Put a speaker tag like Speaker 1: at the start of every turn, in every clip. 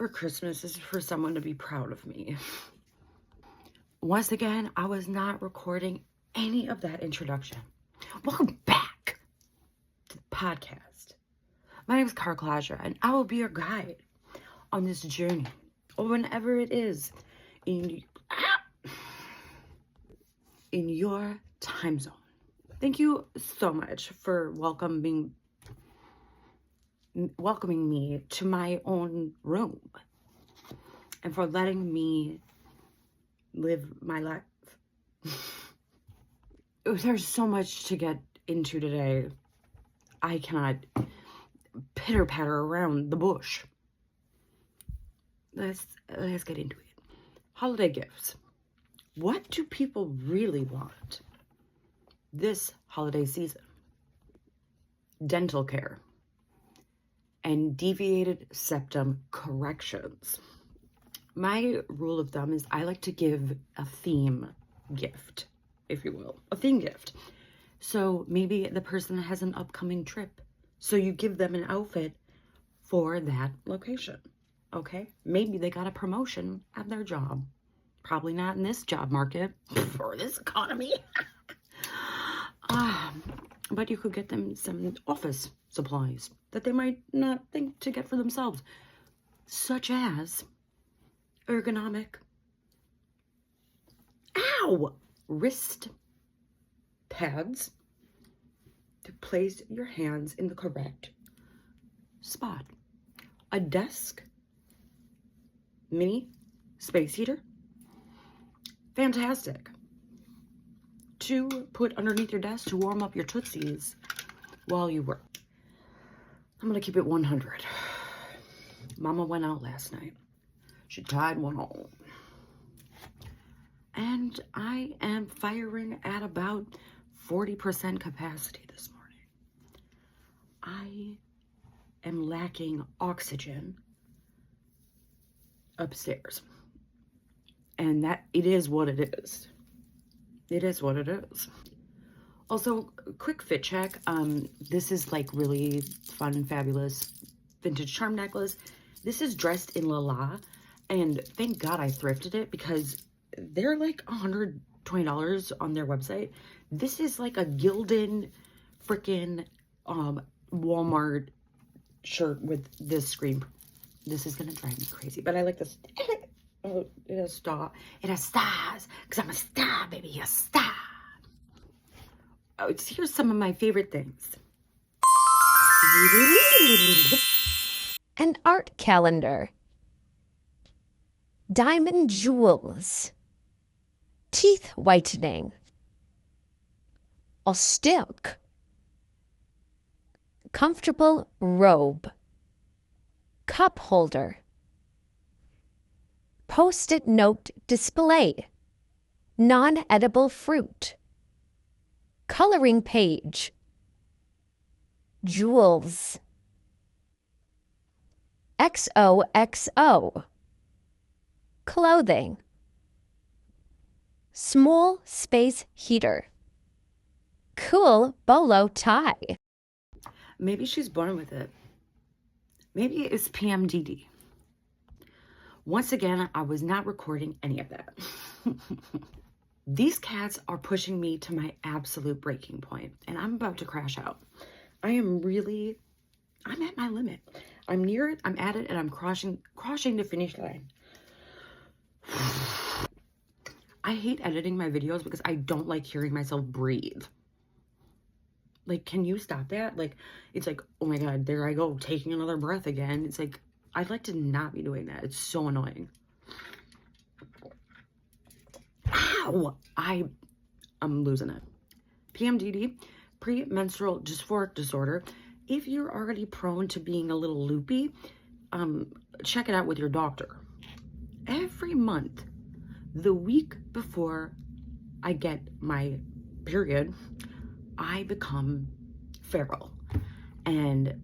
Speaker 1: for Christmas is for someone to be proud of me. Once again, I was not recording any of that introduction. Welcome back to the podcast. My name is Carclasher, and I will be your guide on this journey, or whenever it is in your time zone. Thank you so much for welcoming me to my own room and for letting me live my life. There's so much to get into today. I cannot pitter-patter around the bush. Let's get into it. Holiday gifts. What do people really want this holiday season? Dental care and deviated septum corrections. My rule of thumb is I like to give a theme gift, if you will, a theme gift. So maybe the person has an upcoming trip, so you give them an outfit for that location, okay? Maybe they got a promotion at their job. Probably not in this job market or this economy. But you could get them some office supplies that they might not think to get for themselves, such as ergonomic, wrist pads to place your hands in the correct spot, a desk, mini space heater, fantastic, to put underneath your desk to warm up your tootsies while you work. I'm gonna keep it 100. Mama went out last night. She tied one on. And I am firing at about 40% capacity this morning. I am lacking oxygen upstairs. And that it is what it is. It is what it is. Also, quick fit check. This is like really fun and fabulous vintage charm necklace. This is dressed in Lala, and thank God I thrifted it because they're like $120 on their website. This is like a Gildan freaking Walmart shirt with this screen. This is gonna drive me crazy, but I like this. Oh, it has star. It has stars, because I'm a star, baby, a star. Oh, here's some of my favorite things.
Speaker 2: An art calendar. Diamond jewels. Teeth whitening. A stick. Comfortable robe. Cup holder. Post-it note display. Non-edible fruit. Coloring page. Jewels. XOXO. Clothing. Small space heater. Cool bolo tie.
Speaker 1: Maybe she's born with it. Maybe it's PMDD. Once again, I was not recording any of that. These cats are pushing me to my absolute breaking point, and I'm about to crash out. I'm at my limit. I'm near it, I'm at it, and I'm crossing the finish line. I hate editing my videos because I don't like hearing myself breathe. Like, can you stop that? Like, it's like, oh my God, there I go, taking another breath again. It's like, I'd like to not be doing that. It's so annoying. Ow! I'm losing it. PMDD, premenstrual dysphoric disorder. If you're already prone to being a little loopy, check it out with your doctor. Every month, the week before I get my period, I become feral. And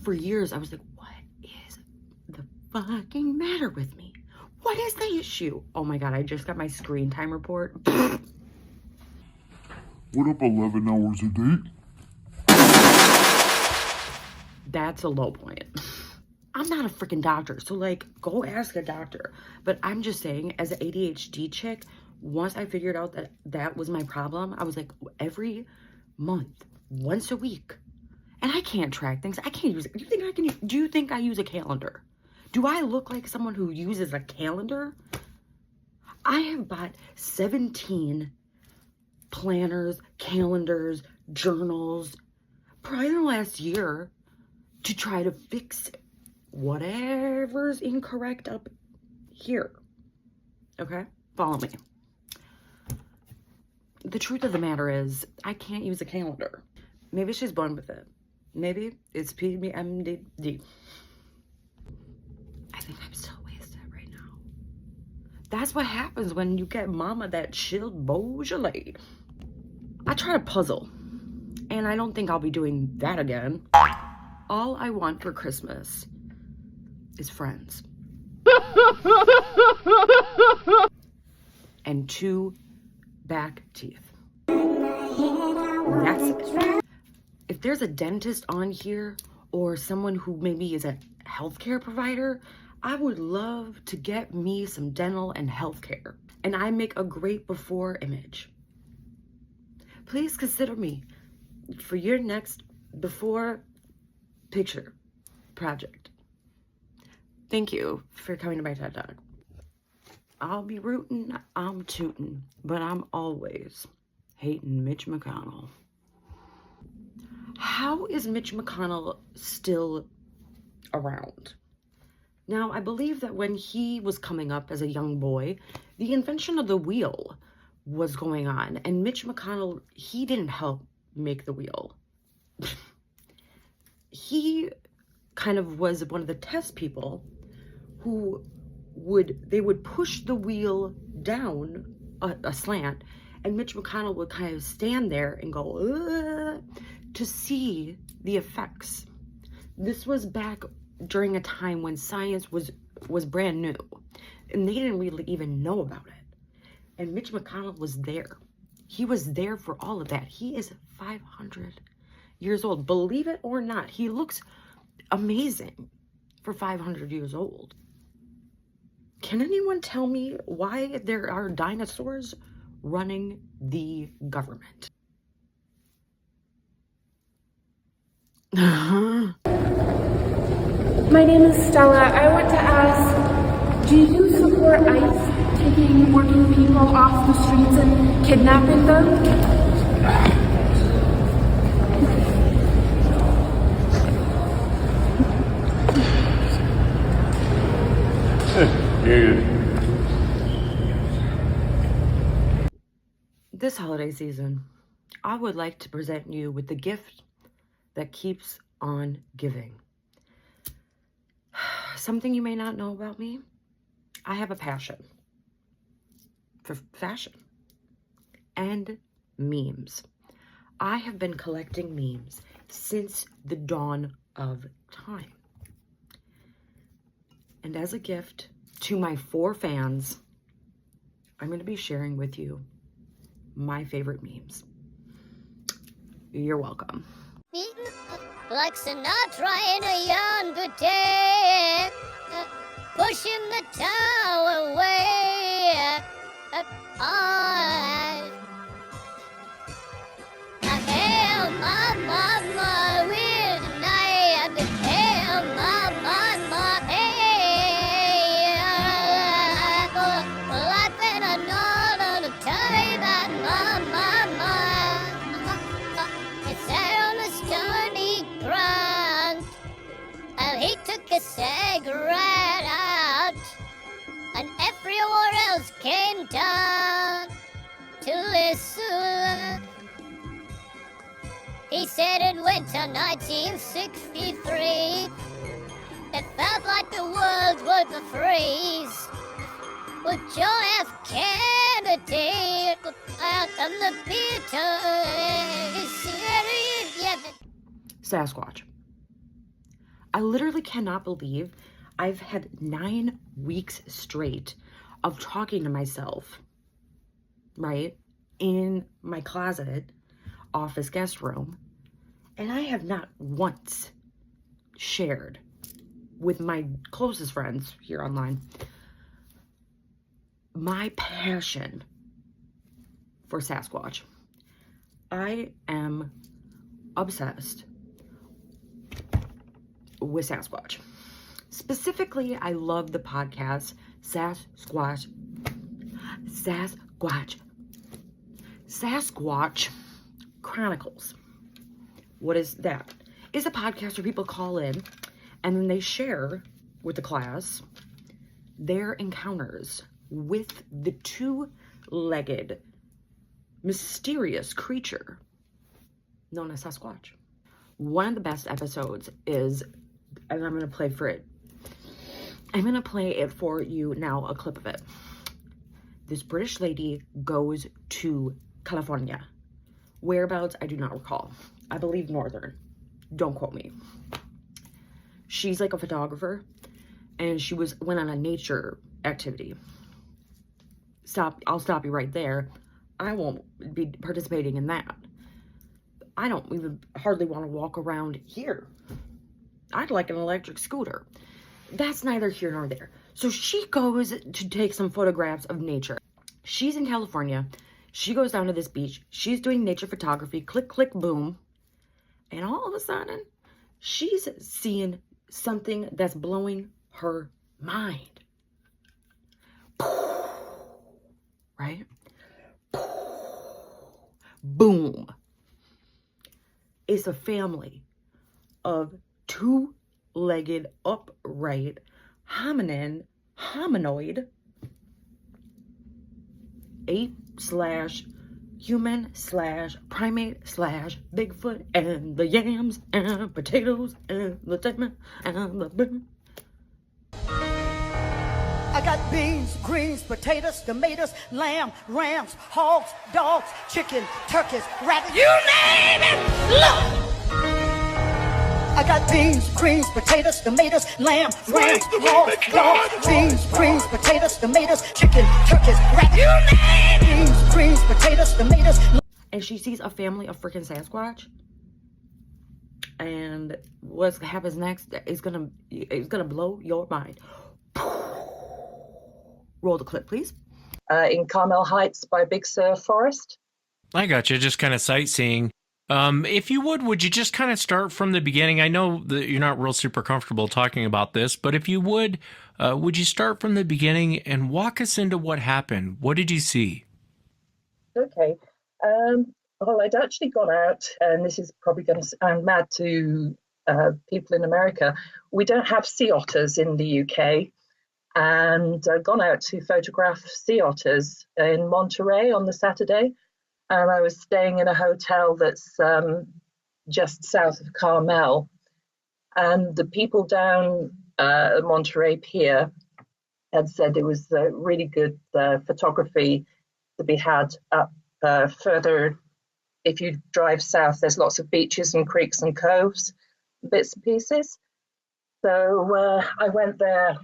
Speaker 1: for years, I was like, what is the fucking matter with me? What is the issue? Oh my God, I just got my screen time report.
Speaker 3: What up, 11 hours a day?
Speaker 1: That's a low point. I'm not a freaking doctor, so like, go ask a doctor. But I'm just saying, as an ADHD chick, once I figured out that that was my problem, I was like, every month, once a week, and I can't track things. I can't use it. Do you think I use a calendar? Do I look like someone who uses a calendar? I have bought 17 planners, calendars, journals, probably in the last year to try to fix whatever's incorrect up here. Okay? Follow me. The truth of the matter is, I can't use a calendar. Maybe she's born with it. Maybe it's PMDD. I think I'm still wasted right now. That's what happens when you get mama that chilled Beaujolais. I try to puzzle, and I don't think I'll be doing that again. All I want for Christmas is friends. And 2 back teeth. That's it. If there's a dentist on here or someone who maybe is a healthcare provider, I would love to get me some dental and healthcare. And I make a great before image. Please consider me for your next before picture project. Thank you for coming to my TED Talk. I'll be rootin', I'm tootin', but I'm always hating Mitch McConnell. How is Mitch McConnell still around? Now, I believe that when he was coming up as a young boy, the invention of the wheel was going on, and Mitch McConnell, he didn't help make the wheel. He kind of was one of the test people who would push the wheel down a slant, and Mitch McConnell would kind of stand there and go, ugh, to see the effects. This was back during a time when science was brand new, and they didn't really even know about it. And Mitch McConnell was there. He was there for all of that. He is 500 years old. Believe it or not, he looks amazing for 500 years old. Can anyone tell me why there are dinosaurs running the government?
Speaker 4: My name is Stella. I want to ask, do you support ICE taking working people off the streets and kidnapping them?
Speaker 1: This holiday season, I would like to present you with the gift that keeps on giving. Something you may not know about me, I have a passion for fashion and memes. I have been collecting memes since the dawn of time. And as a gift to my 4 fans, I'm going to be sharing with you my favorite memes. You're welcome.
Speaker 5: Like Sinatra in a young day, pushing the tower away. I hail my mama with a knife. Hail my mama, hey. Life in another time, my mama. It's out on the stony ground, and he took a cigarette out, and everyone else came down to listen. He said in winter 1963, it felt like the world would freeze. With John F. Kennedy out on the Beatles.
Speaker 1: Sasquatch. I literally cannot believe I've had 9 weeks straight of talking to myself, right, in my closet, office, guest room, and I have not once shared with my closest friends here online, my passion for Sasquatch. I am obsessed with Sasquatch. Specifically, I love the podcast Sasquatch Chronicles. What is that? It's a podcast where people call in and then they share with the class their encounters with the two-legged mysterious creature known as Sasquatch. One of the best episodes is, and I'm going to play it for you now, a clip of it. This British lady goes to California. Whereabouts, I do not recall. I believe northern. Don't quote me. She's like a photographer, and she went on a nature activity. I'll stop you right there. I won't be participating in that. I don't even hardly want to walk around here. I'd like an electric scooter. That's neither here nor there. So she goes to take some photographs of nature. She's in California. She goes down to this beach. She's doing nature photography. Click, click, boom. And all of a sudden, she's seeing something that's blowing her mind. Right? Boom. It's a family of two-legged, upright, hominoid, ape/human/primate/Bigfoot, and the yams and potatoes and the tuna and the boom.
Speaker 6: I got beans, greens, potatoes, tomatoes, lamb, rams, hogs, dogs, chicken, turkeys, rabbits, you name it! Look! I got beans, greens, potatoes, tomatoes, lamb, rams, hogs, dogs, beans, greens, potatoes, tomatoes, chicken, turkeys, rabbits, you name it! Beans, greens, potatoes, tomatoes.
Speaker 1: And she sees a family of freaking Sasquatch. And what happens next is gonna blow your mind. Roll the clip, please.
Speaker 7: In Carmel Heights by Big Sur Forest.
Speaker 8: I got you. Just kind of sightseeing. If you would you just kind of start from the beginning? I know that you're not real super comfortable talking about this, but if you would you start from the beginning and walk us into what happened? What did you see?
Speaker 7: Okay. Well, I'd actually gone out, and this is probably going to sound mad to people in America. We don't have sea otters in the UK. And I'd gone out to photograph sea otters in Monterey on the Saturday. And I was staying in a hotel that's just south of Carmel. And the people down Monterey Pier had said it was really good photography to be had up further. If you drive south, there's lots of beaches and creeks and coves, bits and pieces. So I went there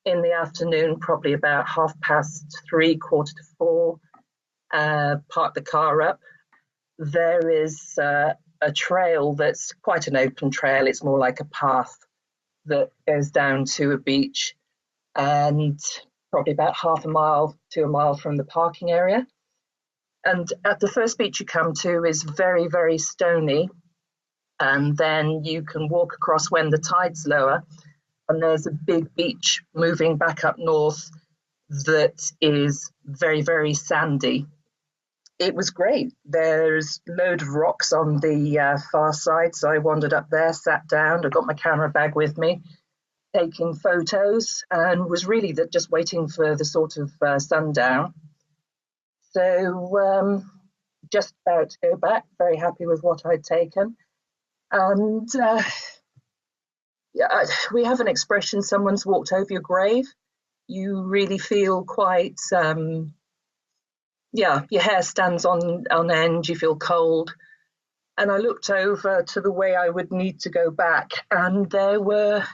Speaker 7: in the afternoon, probably about 3:30, 4:45, parked the car up. There is a trail that's quite an open trail. It's more like a path that goes down to a beach, and probably about half a mile to a mile from the parking area. And at the first beach you come to is very, very stony. And then you can walk across when the tide's lower. And there's a big beach moving back up north that is very, very sandy. It was great. There's a load of rocks on the far side. So I wandered up there, sat down. I got my camera bag with me, taking photos, and was really just waiting for the sort of sundown. So just about to go back, very happy with what I'd taken. And we have an expression, someone's walked over your grave. You really feel quite, your hair stands on end, you feel cold. And I looked over to the way I would need to go back, and there were,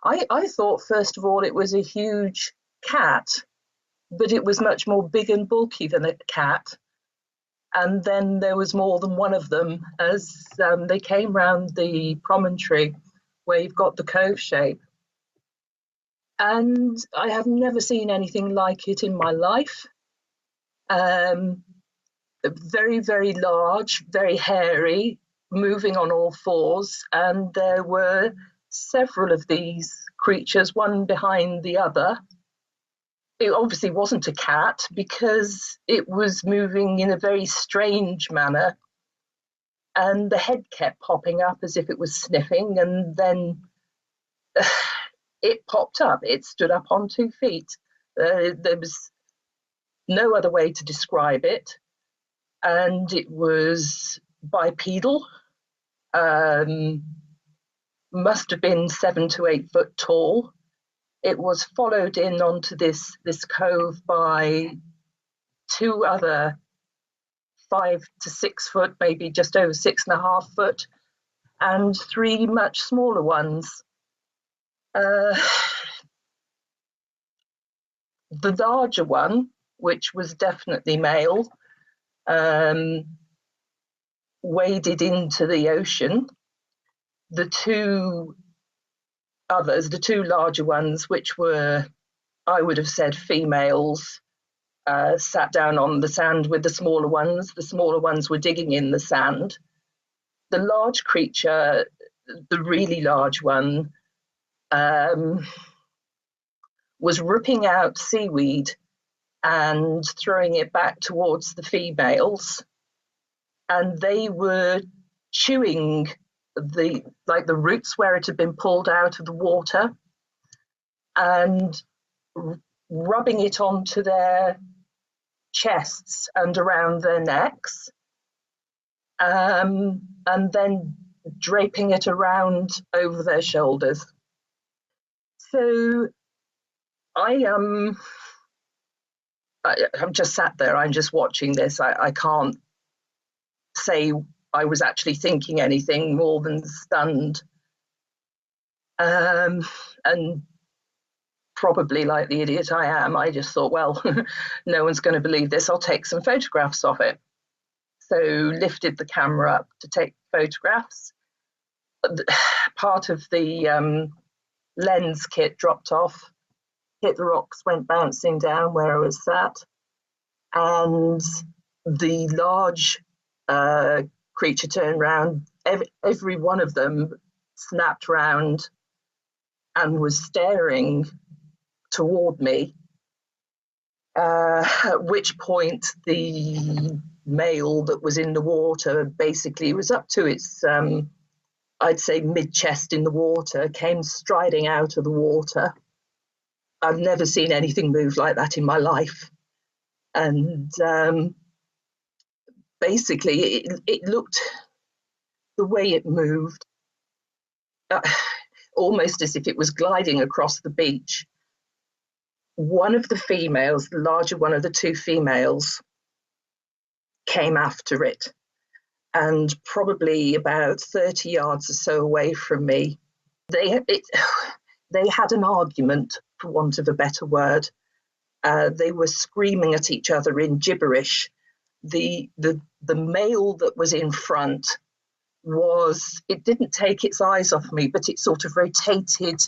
Speaker 7: I thought, first of all, it was a huge cat, but it was much more big and bulky than a cat. And then there was more than one of them as they came round the promontory where you've got the cove shape. And I have never seen anything like it in my life. Very, very large, very hairy, moving on all fours. And there were several of these creatures, one behind the other. It obviously wasn't a cat because it was moving in a very strange manner. And the head kept popping up as if it was sniffing, and then it popped up. It stood up on 2 feet. There was no other way to describe it. And it was bipedal, must have been 7 to 8 foot tall. It was followed in onto this cove by 2 other 5 to 6 foot, maybe just over 6.5 foot, and 3 much smaller ones. The larger one, which was definitely male, waded into the ocean. The 2 others, the 2 larger ones, which were, I would have said, females, sat down on the sand with the smaller ones. The smaller ones were digging in the sand. The large creature, the really large one, was ripping out seaweed and throwing it back towards the females. And they were chewing the roots where it had been pulled out of the water and rubbing it onto their chests and around their necks, and then draping it around over their shoulders. So I'm just sat there, I'm just watching this. I can't say I was actually thinking anything more than stunned. And probably like the idiot I am, I just thought, well, no one's going to believe this. I'll take some photographs of it. So lifted the camera up to take photographs. Part of the lens kit dropped off, hit the rocks, went bouncing down where I was sat, and the large creature turned round. Every one of them snapped round and was staring toward me, at which point the male that was in the water basically was up to its, I'd say mid-chest in the water, came striding out of the water. I've never seen anything move like that in my life. And basically it looked, the way it moved, almost as if it was gliding across the beach. One of the females, the larger one of the 2 females, came after it, and probably about 30 yards or so away from me, they had an argument, for want of a better word. They were screaming at each other in gibberish. The male that was in front it didn't take its eyes off me, but it sort of rotated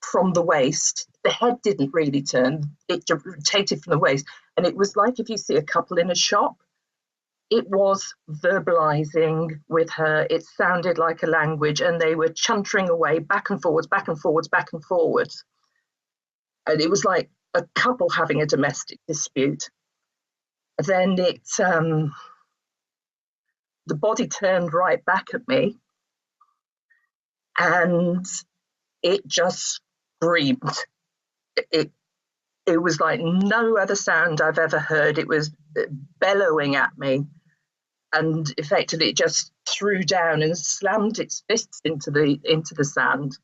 Speaker 7: from the waist. The head didn't really turn, it rotated from the waist. And it was like if you see a couple in a shop, it was verbalizing with her. It sounded like a language, and they were chuntering away back and forwards, back and forwards, back and forwards. And it was like a couple having a domestic dispute. Then the body turned right back at me, and it just screamed. It was like no other sound I've ever heard. It was bellowing at me, and effectively it just threw down and slammed its fists into the sand,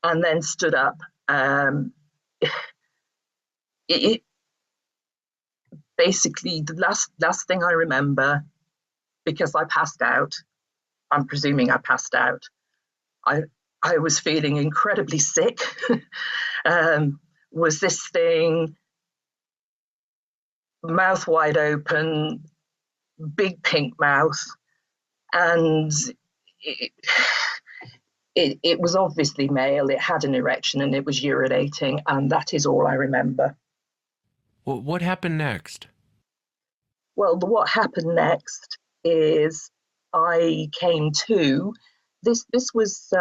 Speaker 7: and then stood up. It basically, the last thing I remember, because I passed out, I'm presuming I passed out, I was feeling incredibly sick, was this thing, mouth wide open, big pink mouth, and it was obviously male, it had an erection, and it was urinating, and that is all I remember.
Speaker 8: What happened next?
Speaker 7: Well, what happened next is I came to, this was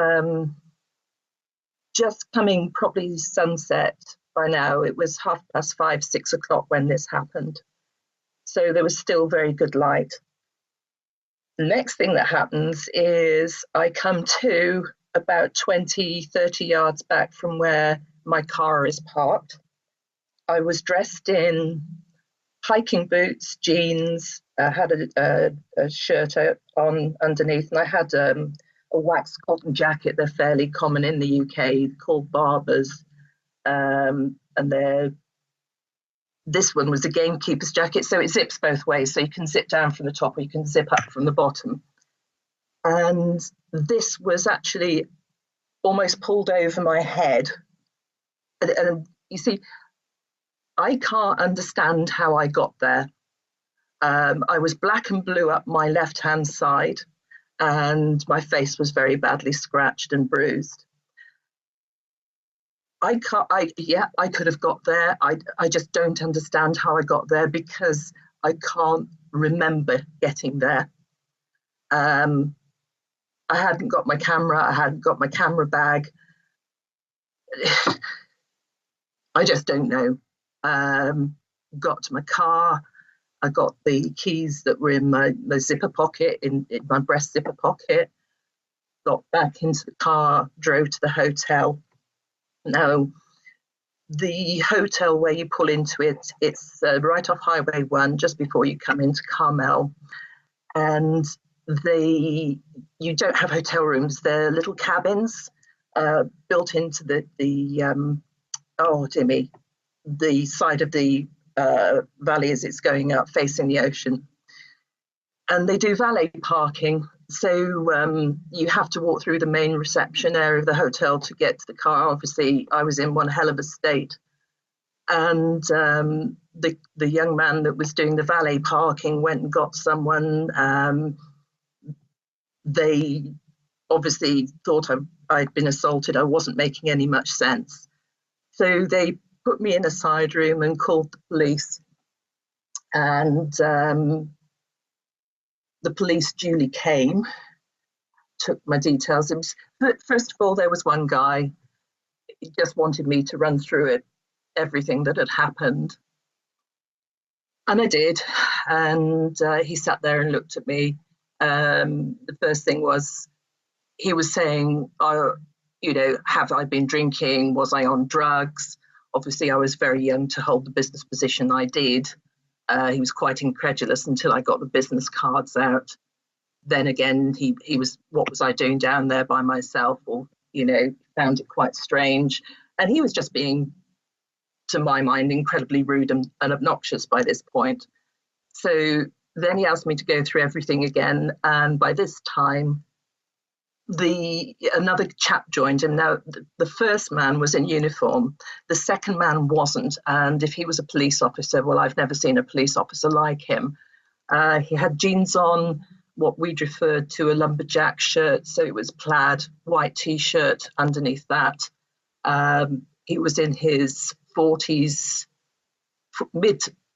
Speaker 7: just coming probably sunset by now. It was 5:30, 6 o'clock when this happened. So there was still very good light. The next thing that happens is I come to about 20, 30 yards back from where my car is parked. I was dressed in hiking boots, jeans, had a shirt on underneath, and I had a waxed cotton jacket. They're fairly common in the UK, called barbers. And this one was a gamekeeper's jacket, so it zips both ways. So you can zip down from the top or you can zip up from the bottom. And this was actually almost pulled over my head. And you see, I can't understand how I got there. I was black and blue up my left-hand side, and my face was very badly scratched and bruised. I could have got there. I just don't understand how I got there because I can't remember getting there. I hadn't got my camera. I hadn't got my camera bag. I just don't know. Got to my car. I got the keys that were in my zipper pocket, in my breast zipper pocket. Got back into the car, drove to the hotel. Now, the hotel where you pull into it's right off Highway 1, just before you come into Carmel. And you don't have hotel rooms. They're little cabins built into the side of the valley as it's going up, facing the ocean. And they do valet parking. So you have to walk through the main reception area of the hotel to get to the car. Obviously, I was in one hell of a state. And the young man that was doing the valet parking went and got someone. They obviously thought I'd been assaulted. I wasn't making any much sense. So they put me in a side room and called the police. And the police duly came, took my details. First of all, there was one guy, he just wanted me to run through everything that had happened. And I did. And he sat there and looked at me. The first thing was, he was saying, have I been drinking? Was I on drugs? Obviously, I was very young to hold the business position I did. He was quite incredulous until I got the business cards out. Then again, he was, what was I doing down there by myself? Or, found it quite strange. And he was just being, to my mind, incredibly rude and obnoxious by this point. So then he asked me to go through everything again. And by this time, another chap joined him. Now, the first man was in uniform. The second man wasn't. And if he was a police officer, well, I've never seen a police officer like him. He had jeans on, what we'd referred to a lumberjack shirt. So it was plaid, white T-shirt underneath that. He was in his 40s,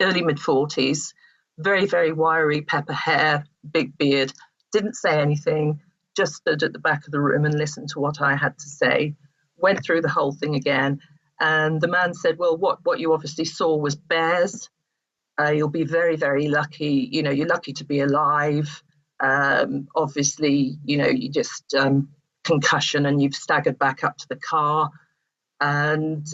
Speaker 7: early mid-40s, very, very wiry pepper hair, big beard, didn't say anything, just stood at the back of the room and listened to what I had to say, went through the whole thing again. And the man said, well, what you obviously saw was bears. You'll be very, very lucky. You're lucky to be alive. Obviously, you just concussion and you've staggered back up to the car. And,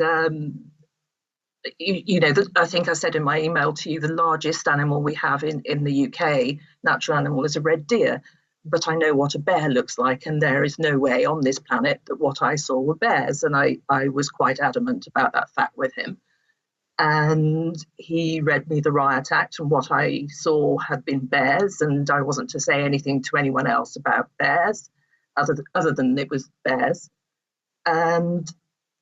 Speaker 7: I think I said in my email to you, the largest animal we have in the UK, natural animal, is a red deer. But I know what a bear looks like, and there is no way on this planet that what I saw were bears. And I was quite adamant about that fact with him. And he read me the riot act, and what I saw had been bears, and I wasn't to say anything to anyone else about bears, other than it was bears. And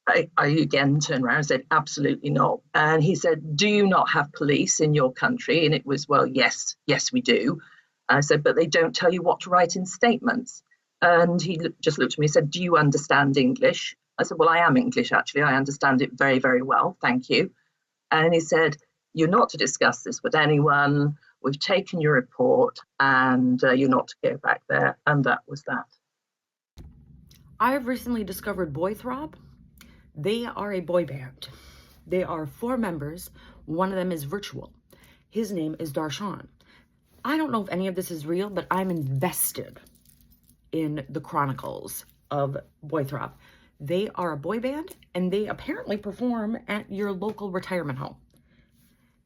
Speaker 7: I again turned around and said, absolutely not. And he said, do you not have police in your country? And it was, well, yes, we do. I said, but they don't tell you what to write in statements. And he just looked at me and said, "Do you understand English?" I said, "Well, I am English, actually. I understand it very, very well. Thank you." And he said, "You're not to discuss this with anyone. We've taken your report and you're not to go back there." And that was that.
Speaker 1: I have recently discovered Boy Throb. They are a boy band. They are 4 members. One of them is virtual. His name is Darshan. I don't know if any of this is real, but I'm invested in the chronicles of Boy Throb. They are a boy band, and they apparently perform at your local retirement home.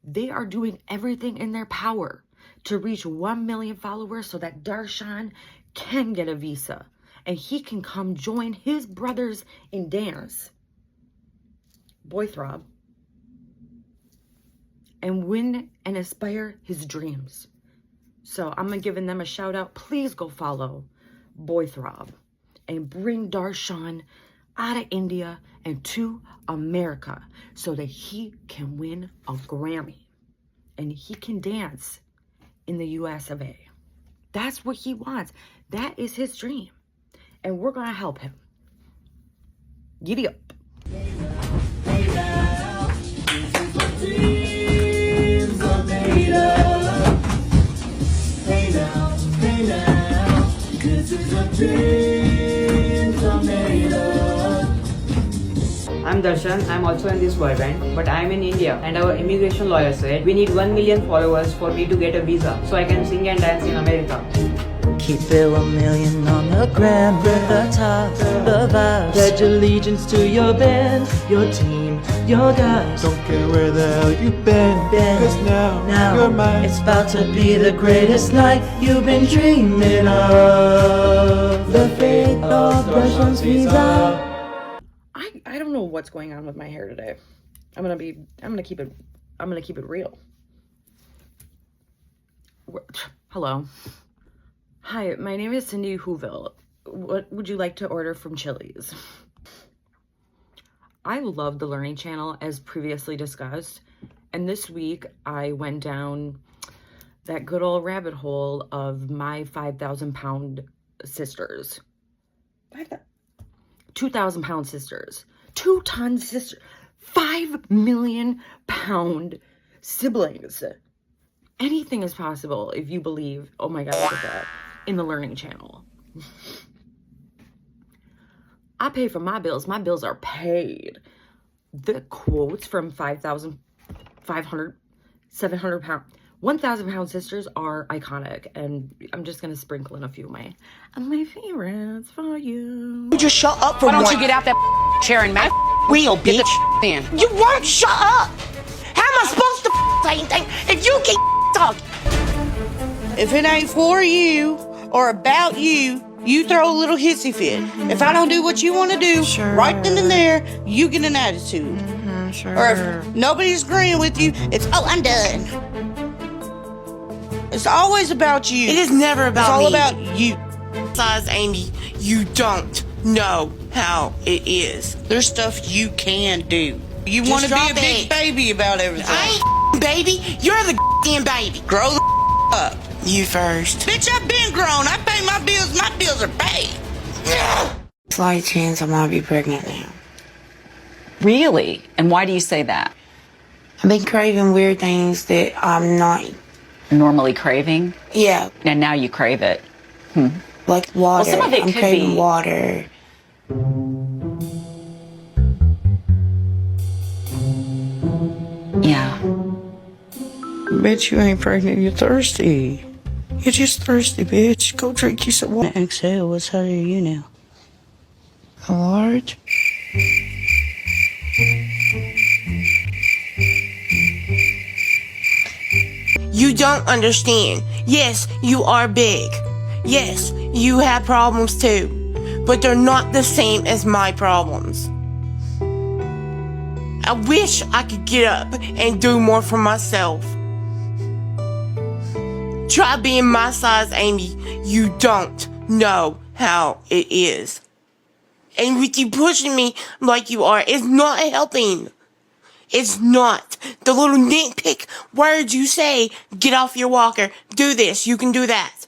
Speaker 1: They are doing everything in their power to reach 1 million followers so that Darshan can get a visa and he can come join his brothers in dance, Boy Throb, and win and aspire his dreams. So I'm giving them a shout out. Please go follow Boy Throb and bring Darshan out of India and to America so that he can win a Grammy and he can dance in the US of A. That's what he wants. That is his dream. And we're going to help him. Giddy up.
Speaker 9: I'm Darshan, I'm also in this boy band, but I'm in India and our immigration lawyer said we need 1 million followers for me to get a visa so I can sing and dance in America.
Speaker 10: Keep it 1 million on the gram, the top, the vibes. Pledge allegiance to your band, your team, your guys.
Speaker 3: Don't care where the hell you've been, cause now you're mine.
Speaker 10: It's about to be the greatest night you've been dreaming of. The fate of Darshan's visa.
Speaker 1: I don't know what's going on with my hair today. I'm gonna keep it real. Hello. Hi, my name is Cindy Whoville. What would you like to order from Chili's? I love the Learning Channel as previously discussed, and this week I went down that good old rabbit hole of my 5,000-pound sisters. 2,000-pound sisters. 2-ton sisters. 5 million pound siblings. Anything is possible if you believe, oh my God, look at that, in the Learning Channel. I pay for my bills. My bills are paid. The quotes from 5,500, 700 pound, 1,000 pound sisters are iconic, and I'm just gonna sprinkle in a few of my favorites for you.
Speaker 11: You just shut up for
Speaker 12: Why
Speaker 11: once.
Speaker 12: don't you get out that chair and make
Speaker 11: Wheel,
Speaker 12: get
Speaker 11: bitch.
Speaker 12: the in?
Speaker 11: You won't shut up. How am I supposed to say anything if you keep talking?
Speaker 13: If it ain't for you or about you, you throw a little hissy fit. If I don't do what you want to do, right then and there, you get an attitude. Or if nobody's agreeing with you, it's, oh, I'm done. It's always about you.
Speaker 11: It is never about me.
Speaker 13: It's all about you.
Speaker 11: Size Amy, you don't know how it is.
Speaker 13: There's stuff you can do. You want to be
Speaker 11: drop
Speaker 13: a big
Speaker 11: it.
Speaker 13: baby about everything.
Speaker 11: I ain't baby. You're the damn baby.
Speaker 13: Grow the up.
Speaker 11: You first.
Speaker 13: Bitch, I've been grown. I pay my bills. My bills are paid.
Speaker 12: Slight chance I might be pregnant now.
Speaker 14: Really? And why do you say that?
Speaker 12: I've been craving weird things that I'm not.
Speaker 14: Normally craving?
Speaker 12: Yeah,
Speaker 14: And now you crave it.
Speaker 12: like water.
Speaker 14: some of it
Speaker 12: I'm
Speaker 14: could
Speaker 12: craving
Speaker 14: be-
Speaker 12: water.
Speaker 14: Yeah.
Speaker 13: Bitch, you ain't pregnant. You're thirsty. You're just thirsty, bitch. Go drink you some water. Exhale. What's how are you now? A large?
Speaker 11: You don't understand. Yes, you are big. Yes, you have problems too. But they're not the same as my problems. I wish I could get up and do more for myself. Try being my size, Amy. You don't know how it is. And with you pushing me like you are, it's not helping. It's not. The little nitpick words you say, get off your walker, do this, you can do that.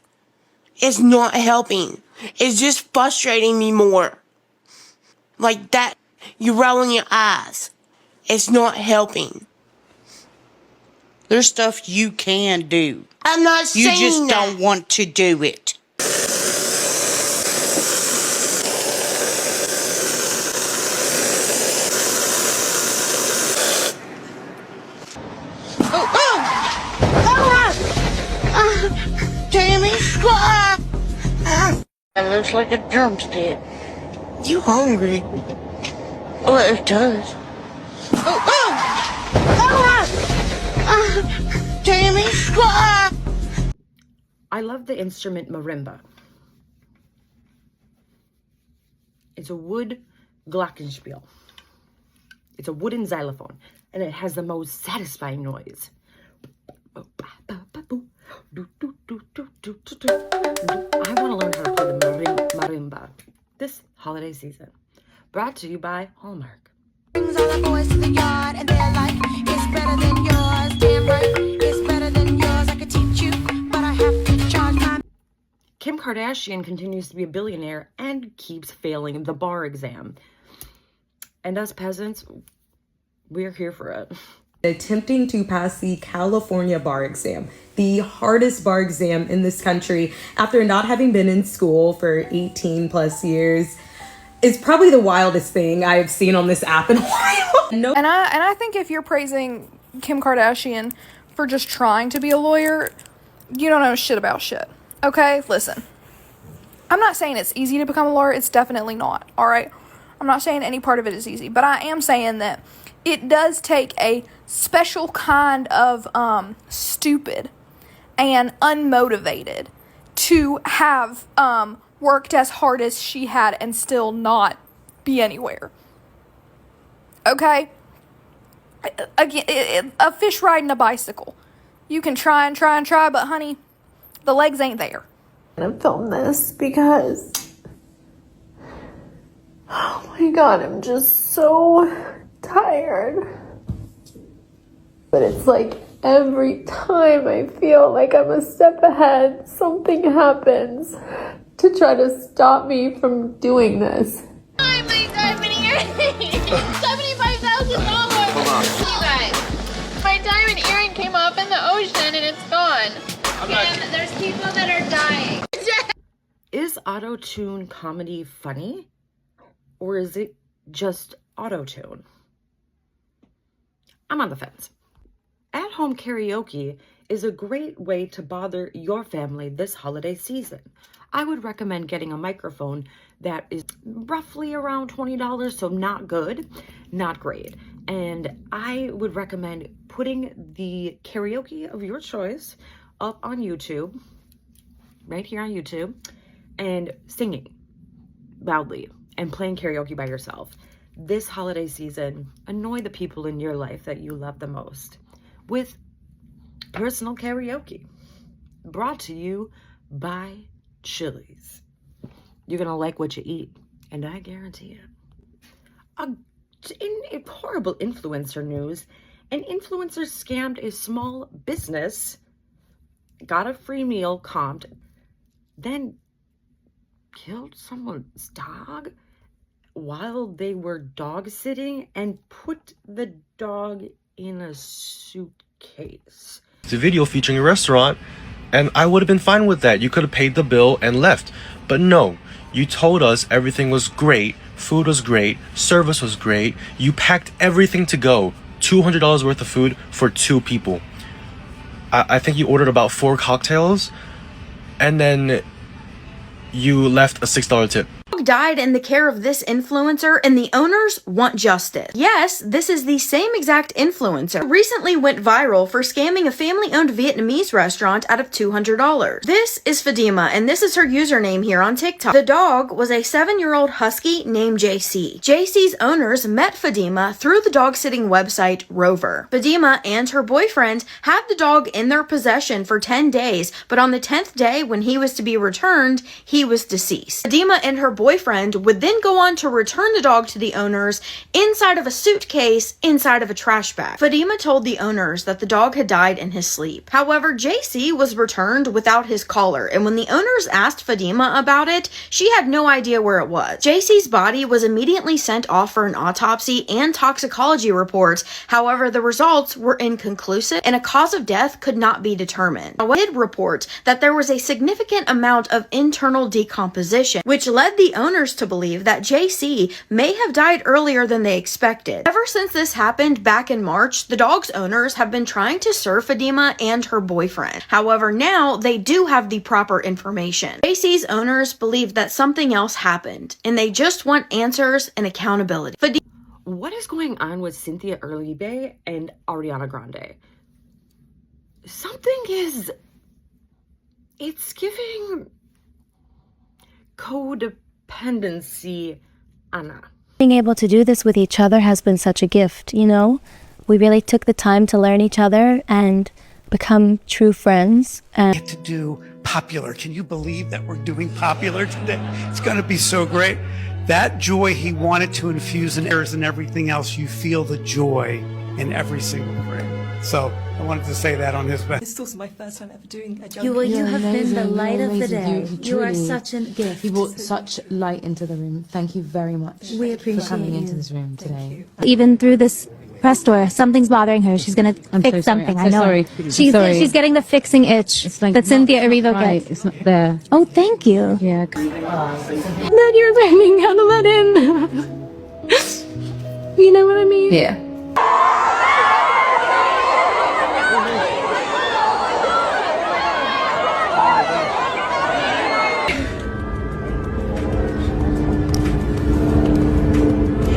Speaker 11: It's not helping. is just frustrating me more. Like that, you're rolling your eyes. It's not helping.
Speaker 13: There's stuff you can do.
Speaker 11: I'm not saying
Speaker 13: You just
Speaker 11: that.
Speaker 13: don't want to do it. Tammy? That looks like a drumstick.
Speaker 11: You hungry?
Speaker 13: Well, it does. Tammy?
Speaker 1: I love the instrument marimba. It's a wood glockenspiel. It's a wooden xylophone, and it has the most satisfying noise. I want to learn how to play the marimba this holiday season. Brought to you by Hallmark.
Speaker 15: Brings all the boys to the yard and they're like, it's better than yours. Damn right, it's better than yours. I could teach you, but I have to charge my...
Speaker 1: Kim Kardashian continues to be a billionaire and keeps failing the bar exam. And us peasants, we're here for it.
Speaker 16: Attempting to pass the California bar exam, the hardest bar exam in this country after not having been in school for 18 plus years, is probably the wildest thing I've seen on this app in a while.
Speaker 17: And I think if you're praising Kim Kardashian for just trying to be a lawyer, you don't know shit about shit. Okay, listen. I'm not saying it's easy to become a lawyer. It's definitely not. All right. I'm not saying any part of it is easy, but I am saying that it does take a special kind of stupid and unmotivated to have worked as hard as she had and still not be anywhere. Okay? Again, a fish riding a bicycle. You can try and try and try, but honey, the legs ain't there.
Speaker 18: I'm gonna film this because, oh my god, I'm just so tired. But it's like every time I feel like I'm a step ahead, something happens to try to stop me from doing this.
Speaker 19: My diamond earring! $75,000! You guys, my diamond earring came off in the ocean and it's gone. And there's people that are dying.
Speaker 1: Is auto-tune comedy funny? Or is it just auto-tune? I'm on the fence. At-home karaoke is a great way to bother your family this holiday season. I would recommend getting a microphone that is roughly around $20, so not good, not great. And I would recommend putting the karaoke of your choice up on YouTube, right here on YouTube, and singing loudly and playing karaoke by yourself. This holiday season, annoy the people in your life that you love the most with personal karaoke, brought to you by Chili's. You're gonna like what you eat, and I guarantee it. In horrible influencer news, an influencer scammed a small business, got a free meal comped, then killed someone's dog while they were dog sitting and put the dog in a suitcase.
Speaker 20: It's a video featuring a restaurant, and I would have been fine with that. You could have paid the bill and left. But no, you told us everything was great, food was great, service was great. You packed everything to go. $200 worth of food for 2 people. I think you ordered about 4 cocktails, and then you left a $6 tip.
Speaker 21: Died in the care of this influencer, and the owners want justice. Yes, this is the same exact influencer who recently went viral for scamming a family-owned Vietnamese restaurant out of $200. This is Fadima, and this is her username here on TikTok. The dog was a 7-year-old husky named JC. JC's owners met Fadima through the dog-sitting website Rover. Fadima and her boyfriend had the dog in their possession for 10 days, but on the 10th day when he was to be returned, he was deceased. Fadima and her boyfriend boyfriend would then go on to return the dog to the owners inside of a suitcase inside of a trash bag. Fatima told the owners that the dog had died in his sleep. However, JC was returned without his collar, and when the owners asked Fatima about it, she had no idea where it was. JC's body was immediately sent off for an autopsy and toxicology reports. However, the results were inconclusive and a cause of death could not be determined. I did report that there was a significant amount of internal decomposition, which led the owners to believe that JC may have died earlier than they expected. Ever since this happened back in March, the dog's owners have been trying to serve Fatima and her boyfriend. However, now they do have the proper information. JC's owners believe that something else happened, and they just want answers and accountability.
Speaker 1: What is going on with Cynthia Uribe and Ariana Grande? Something is... It's giving codependency, Anna.
Speaker 2: Being able to do this with each other has been such a gift, you know? We really took the time to learn each other and become true friends. And
Speaker 22: get to do Popular. Can you believe that we're doing Popular today? It's going to be so great. That joy he wanted to infuse in errors and everything else, you feel the joy in every single frame. So I wanted to say that on his behalf.
Speaker 23: It's also my first time ever doing a job.
Speaker 2: you have been the light of the day. You are
Speaker 23: truly-
Speaker 2: such a gift.
Speaker 23: You brought such light into the room. Thank you very much
Speaker 2: We appreciate
Speaker 23: for coming
Speaker 2: you.
Speaker 23: into this room today.
Speaker 2: Even through this press tour, something's bothering her. She's gonna
Speaker 23: I'm
Speaker 2: fix
Speaker 23: so sorry.
Speaker 2: something.
Speaker 23: I'm
Speaker 2: I
Speaker 23: so
Speaker 2: know.
Speaker 23: sorry.
Speaker 2: She's
Speaker 23: Sorry.
Speaker 2: she's getting the fixing itch that Cynthia Erivo
Speaker 23: right.
Speaker 2: gets.
Speaker 23: It's not there.
Speaker 2: Oh, thank you.
Speaker 23: Yeah.
Speaker 2: Then you're learning how to let in. You know what I mean?
Speaker 23: Yeah.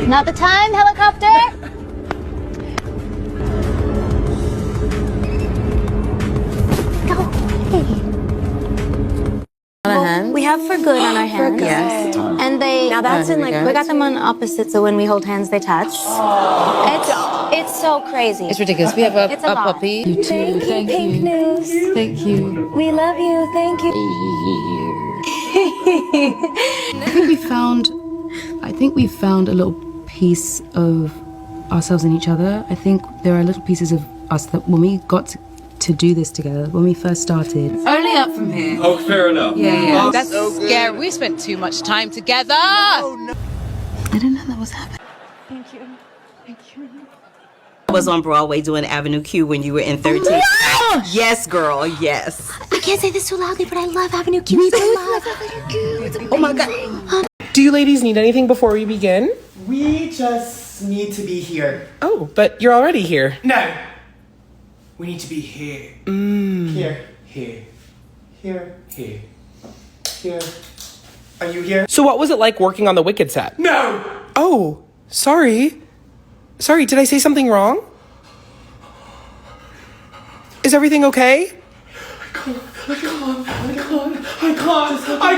Speaker 2: Not the time, helicopter. We have for good on our hands.
Speaker 24: Yes.
Speaker 2: And they now that's in like we got them on opposite, so when we hold hands, they touch. It's so crazy.
Speaker 24: It's ridiculous. We have a
Speaker 2: It's a lot.
Speaker 24: puppy.
Speaker 23: You too.
Speaker 2: Thank you, Pink News.
Speaker 23: Thank you.
Speaker 2: We love you. Thank you.
Speaker 24: I think we found a little piece of ourselves in each other. I think there are little pieces of us that when we got to do this together, when we first started.
Speaker 25: Only up from here.
Speaker 20: Oh, fair enough.
Speaker 25: Yeah.
Speaker 20: Oh,
Speaker 25: That's
Speaker 20: so good.
Speaker 25: scary. We spent too much time together.
Speaker 24: I didn't know that was happening.
Speaker 2: Thank you. Thank you.
Speaker 26: I was on Broadway doing Avenue Q when you were in 13. Yes, girl, yes.
Speaker 2: I can't say this too loudly, but I love Avenue Q so much.
Speaker 26: Oh my God.
Speaker 27: Do you ladies need anything before we begin?
Speaker 28: We just need to be here.
Speaker 27: Oh, but you're already here.
Speaker 28: No. We need to be here. Here. Here. Here. Here. Here. Are you here?
Speaker 27: So what was it like working on the Wicked set?
Speaker 28: No!
Speaker 27: Oh, sorry. Sorry, did I say something wrong? Is everything okay?
Speaker 28: I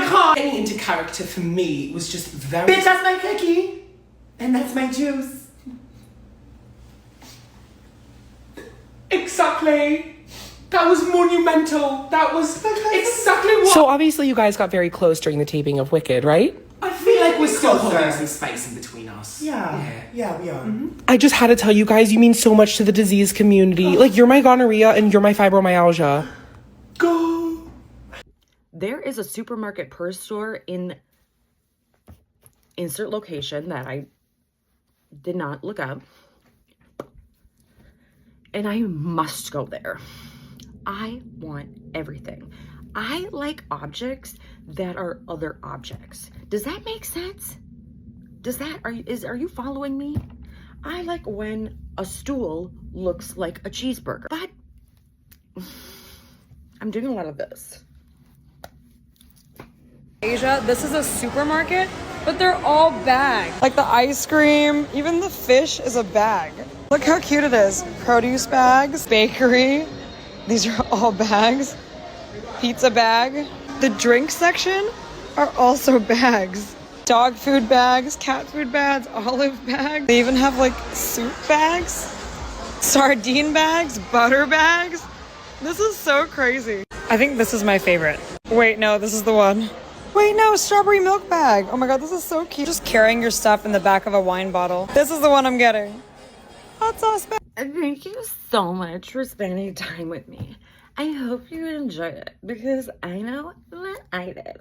Speaker 28: can't. Getting into character for me was just very... Bitch, that's my cookie! And that's my juice. Exactly. That was monumental. That was exactly what...
Speaker 27: So obviously you guys got very close during the taping of Wicked, right?
Speaker 28: I feel like we're still holding some space in between us. Yeah, we are.
Speaker 27: I just had to tell you guys, you mean so much to the disease community. Like, you're my gonorrhea and you're my fibromyalgia.
Speaker 28: Go.
Speaker 1: There is a supermarket purse store in insert location that I did not look up. And I must go there. I want everything. I like objects that are other objects. Does that make sense? Are you following me? I like when a stool looks like a cheeseburger, but I'm doing a lot of this.
Speaker 29: Asia, this is a supermarket, but they're all bagged. Like the ice cream, even the fish is a bag. Look how cute it is. Produce bags, bakery. These are all bags. Pizza bag. The drink section are also bags. Dog food bags, cat food bags, olive bags. They even have like soup bags, sardine bags, butter bags. This is so crazy. I think this is my favorite. Wait, no, this is the one. Wait, no, strawberry milk bag. Oh my god, this is so cute. Just carrying your stuff in the back of a wine bottle. This is the one I'm getting. Hot sauce bag.
Speaker 1: Thank you so much for spending time with me. I hope you enjoyed it because I know that I did.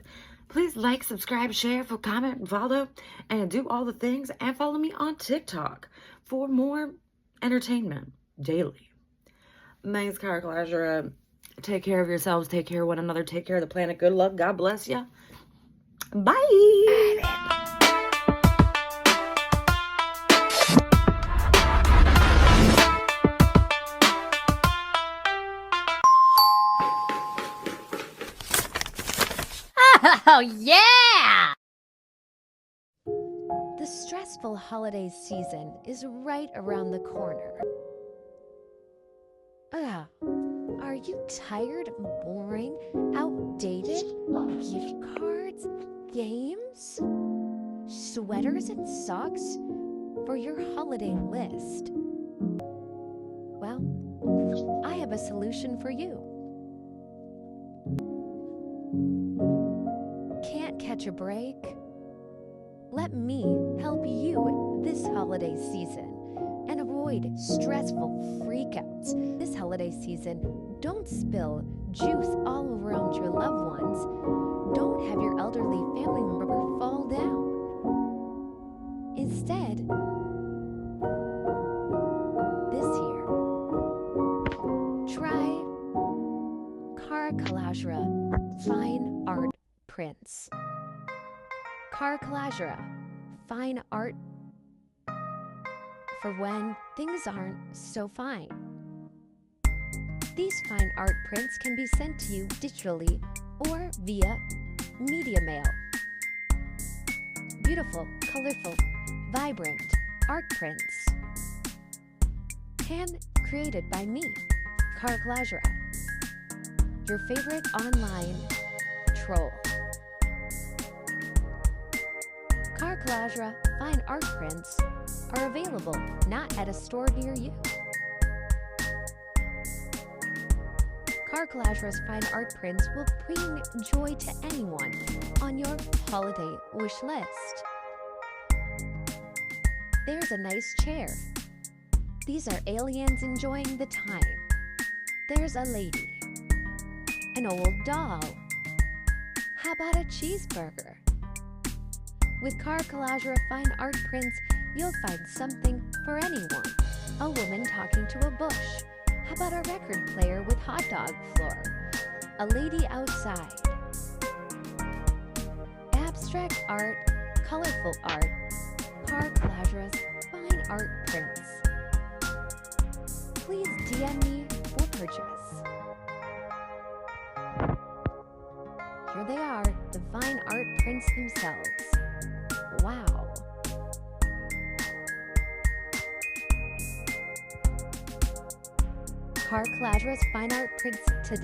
Speaker 1: Please like, subscribe, share, comment, follow, and do all the things. And follow me on TikTok for more entertainment daily. My name's Cara Kalashra. Take care of yourselves. Take care of one another. Take care of the planet. Good luck. God bless you. Bye.
Speaker 3: Oh, yeah! The stressful holiday season is right around the corner. Ugh. Are you tired of boring, outdated gift cards, games, sweaters, and socks for your holiday list? Well, I have a solution for you. Can't catch a break? Let me help you this holiday season and avoid stressful freakouts. This holiday season, don't spill juice all around your loved ones. Don't have your elderly family member fall down. Instead, this year, try Cara Kalashra Fine Art Prints. Cara Kalashra Fine Art for when things aren't so fine. These fine art prints can be sent to you digitally or via media mail. Beautiful, colorful, vibrant art prints. Hand created by me, Cara Kalashra, your favorite online troll. Cara Kalashra fine art prints are available not at a store near you. Cara Kalashra's fine art prints will bring joy to anyone on your holiday wish list. There's a nice chair. These are aliens enjoying the time. There's a lady. An old doll. How about a cheeseburger? With Cara Kalashra fine art prints, you'll find something for anyone. A woman talking to a bush. How about a record player with hot dog floor? A lady outside. Abstract art, colorful art, Cara Kalashra's fine art prints. Please DM me for purchase. Here they are, the fine art prints themselves. Wow. Cara Kalashra's fine art prints to